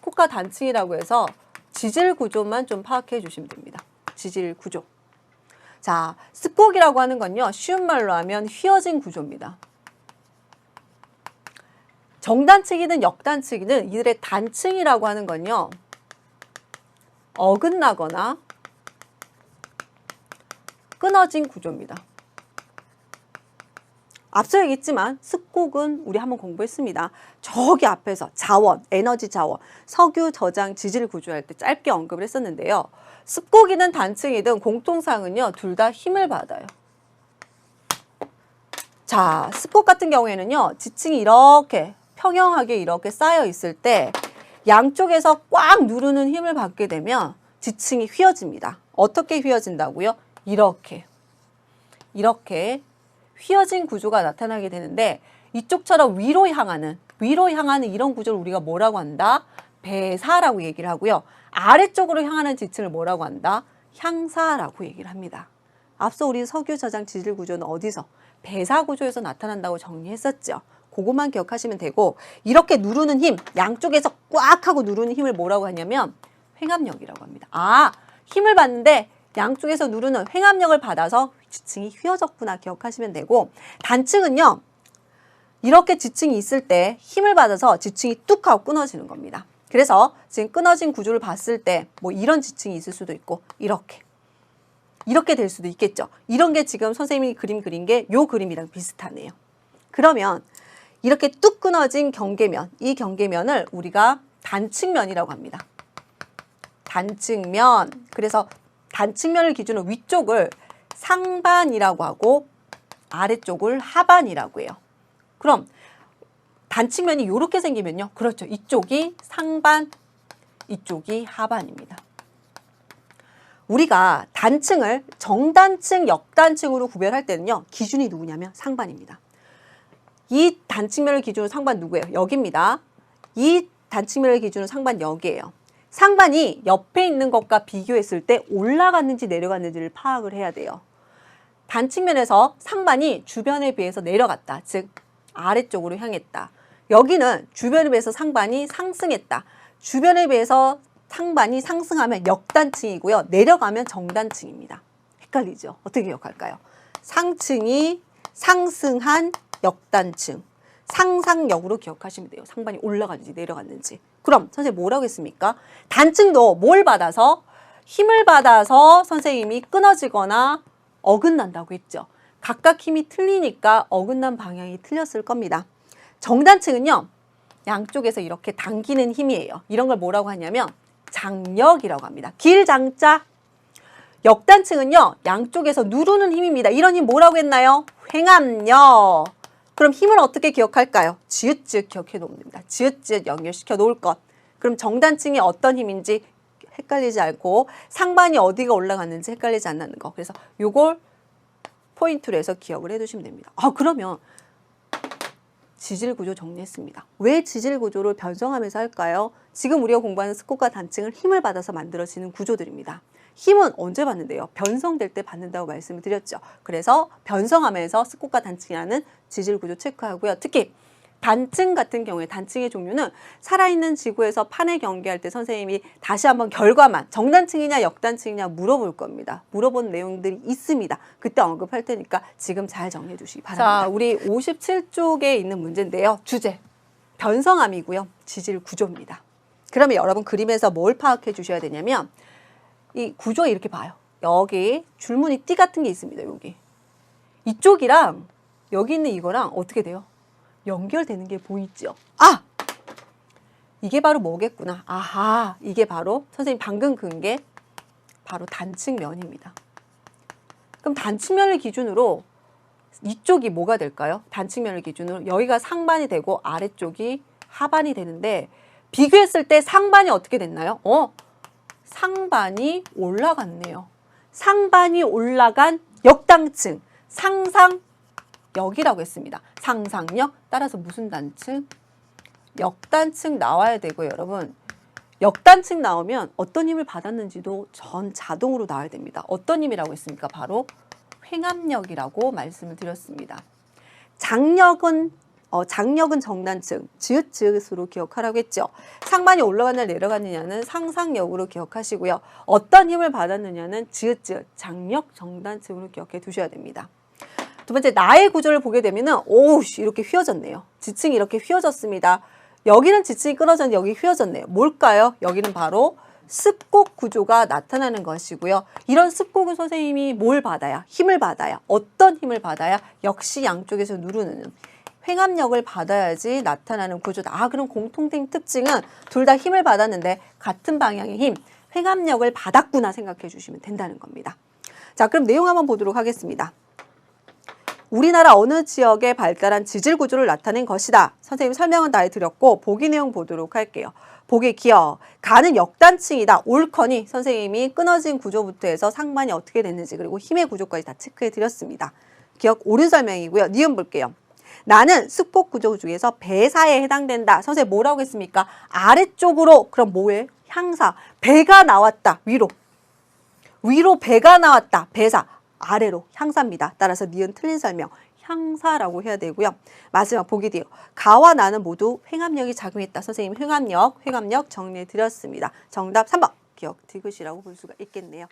스코카 단층이라고 해서 지질 구조만 좀 파악해 주시면 됩니다. 지질 구조. 자, 스콕이라고 하는 건요, 쉬운 말로 하면 휘어진 구조입니다. 정단층이든 역단층이든 이들의 단층이라고 하는 건요, 어긋나거나 끊어진 구조입니다. 앞서 얘기했지만 스콕은 우리 한번 공부했습니다. 저기 앞에서 자원, 에너지 자원, 석유 저장 지질 구조할 때 짧게 언급을 했었는데요. 스콕이든 단층이든 공통사항은요, 둘 다 힘을 받아요. 자, 스콕 같은 경우에는요, 지층이 이렇게 평형하게 이렇게 쌓여 있을 때 양쪽에서 꽉 누르는 힘을 받게 되면 지층이 휘어집니다. 어떻게 휘어진다고요? 이렇게 휘어진 구조가 나타나게 되는데, 이쪽처럼 위로 향하는 이런 구조를 우리가 뭐라고 한다? 배사라고 얘기를 하고요. 아래쪽으로 향하는 지층을 뭐라고 한다? 향사라고 얘기를 합니다. 앞서 우리 석유 저장 지질 구조는 어디서? 배사 구조에서 나타난다고 정리했었죠. 그것만 기억하시면 되고, 이렇게 누르는 힘, 양쪽에서 꽉 하고 누르는 힘을 뭐라고 하냐면 횡압력이라고 합니다. 아, 힘을 받는데 양쪽에서 누르는 횡압력을 받아서 지층이 휘어졌구나 기억하시면 되고, 단층은요, 이렇게 지층이 있을 때 힘을 받아서 지층이 뚝 하고 끊어지는 겁니다. 그래서 지금 끊어진 구조를 봤을 때 뭐 이런 지층이 있을 수도 있고, 이렇게 될 수도 있겠죠. 이런 게 지금 선생님이 그림 그린 게 요 그림이랑 비슷하네요. 그러면 이렇게 뚝 끊어진 경계면, 이 경계면을 우리가 단층면이라고 합니다. 단층면. 그래서 단층면을 기준으로 위쪽을 상반이라고 하고 아래쪽을 하반이라고 해요. 그럼 단층면이 이렇게 생기면요. 그렇죠. 이쪽이 상반, 이쪽이 하반입니다. 우리가 단층을 정단층, 역단층으로 구별할 때는요. 기준이 누구냐면 상반입니다. 이 단층면을 기준으로 상반 누구예요? 여기입니다. 이 단층면을 기준으로 상반 여기예요. 상반이 옆에 있는 것과 비교했을 때 올라갔는지 내려갔는지를 파악을 해야 돼요. 단층면에서 상반이 주변에 비해서 내려갔다. 즉 아래쪽으로 향했다. 여기는 주변에 비해서 상반이 상승했다. 주변에 비해서 상반이 상승하면 역단층이고요. 내려가면 정단층입니다. 헷갈리죠? 어떻게 기억할까요? 상층이 상승한 역단층. 상상역으로 기억하시면 돼요. 상반이 올라갔는지 내려갔는지. 그럼 선생님 뭐라고 했습니까? 단층도 뭘 받아서? 힘을 받아서 선생님이 끊어지거나 어긋난다고 했죠. 각각 힘이 틀리니까 어긋난 방향이 틀렸을 겁니다. 정단층은요, 양쪽에서 이렇게 당기는 힘이에요. 이런 걸 뭐라고 하냐면 장력이라고 합니다. 길장자. 역단층은요, 양쪽에서 누르는 힘입니다. 이런 힘 뭐라고 했나요? 횡압력. 그럼 힘을 어떻게 기억할까요? 지읒지읒 기억해 놓으면 됩니다. 지읒지읒 연결시켜 놓을 것. 그럼 정단층이 어떤 힘인지 헷갈리지 않고 상반이 어디가 올라갔는지 헷갈리지 않는 거. 그래서 요걸 포인트로 해서 기억을 해두시면 됩니다. 그러면 지질구조 정리했습니다. 왜 지질구조를 변성하면서 할까요? 지금 우리가 공부하는 스콕과 단층은 힘을 받아서 만들어지는 구조들입니다. 힘은 언제 받는데요? 변성될 때 받는다고 말씀을 드렸죠. 그래서 변성하면서 스콕과 단층이라는 지질구조 체크하고요. 특히 단층 같은 경우에 단층의 종류는 살아있는 지구에서 판을 경계할 때 선생님이 다시 한번 결과만 정단층이냐 역단층이냐 물어볼 겁니다. 물어본 내용들이 있습니다. 그때 언급할 테니까 지금 잘 정리해 주시기 바랍니다. 자, 우리 57쪽에 있는 문제인데요. 주제, 변성함이고요. 지질 구조입니다. 그러면 여러분 그림에서 뭘 파악해 주셔야 되냐면 이 구조 이렇게 봐요. 여기 줄무늬 띠 같은 게 있습니다. 여기. 이쪽이랑 여기 있는 이거랑 어떻게 돼요? 연결되는 게 보이죠? 이게 바로 뭐겠구나. 아하, 이게 바로 선생님 방금 그은 게 바로 단층면입니다. 그럼 단층면을 기준으로 이쪽이 뭐가 될까요? 단층면을 기준으로 여기가 상반이 되고 아래쪽이 하반이 되는데 비교했을 때 상반이 어떻게 됐나요? 상반이 올라갔네요. 상반이 올라간 역단층, 상상역이라고 했습니다. 상상역, 따라서 무슨 단층? 역단층 나와야 되고요, 여러분. 역단층 나오면 어떤 힘을 받았는지도 전 자동으로 나와야 됩니다. 어떤 힘이라고 했습니까? 바로 횡압력이라고 말씀을 드렸습니다. 장력은 장력은 정단층, 지읒지읒으로 기억하라고 했죠. 상반이 올라가느냐 내려가느냐는 상상력으로 기억하시고요. 어떤 힘을 받았느냐는 지읒지읒, 장력 정단층으로 기억해 두셔야 됩니다. 두 번째, 나의 구조를 보게 되면은 오우 이렇게 휘어졌네요. 지층이 이렇게 휘어졌습니다. 여기는 지층이 끊어졌는데 여기 휘어졌네요. 뭘까요? 여기는 바로 습곡 구조가 나타나는 것이고요. 이런 습곡은 선생님이 뭘 받아야? 힘을 받아야. 어떤 힘을 받아야? 역시 양쪽에서 누르는 횡압력을 받아야지 나타나는 구조다. 그럼 공통된 특징은 둘 다 힘을 받았는데 같은 방향의 힘, 횡압력을 받았구나 생각해 주시면 된다는 겁니다. 자, 그럼 내용 한번 보도록 하겠습니다. 우리나라 어느 지역에 발달한 지질 구조를 나타낸 것이다. 선생님 설명은 다 해드렸고 보기 내용 보도록 할게요. 보기 기억. 가는 역단층이다. 옳거니 선생님이 끊어진 구조부터 해서 상반이 어떻게 됐는지 그리고 힘의 구조까지 다 체크해 드렸습니다. 기억 옳은 설명이고요. 니은 볼게요. 나는 습곡 구조 중에서 배사에 해당된다. 선생님 뭐라고 했습니까? 아래쪽으로. 그럼 뭐예요? 향사. 배가 나왔다. 위로. 위로 배가 나왔다. 배사. 아래로 향사입니다. 따라서 니은 틀린 설명. 향사라고 해야 되고요. 마지막 보기 뒤에 가와 나는 모두 횡압력이 작용했다. 선생님 횡압력 정리해 드렸습니다. 정답 3번 기억 디귿이라고 볼 수가 있겠네요.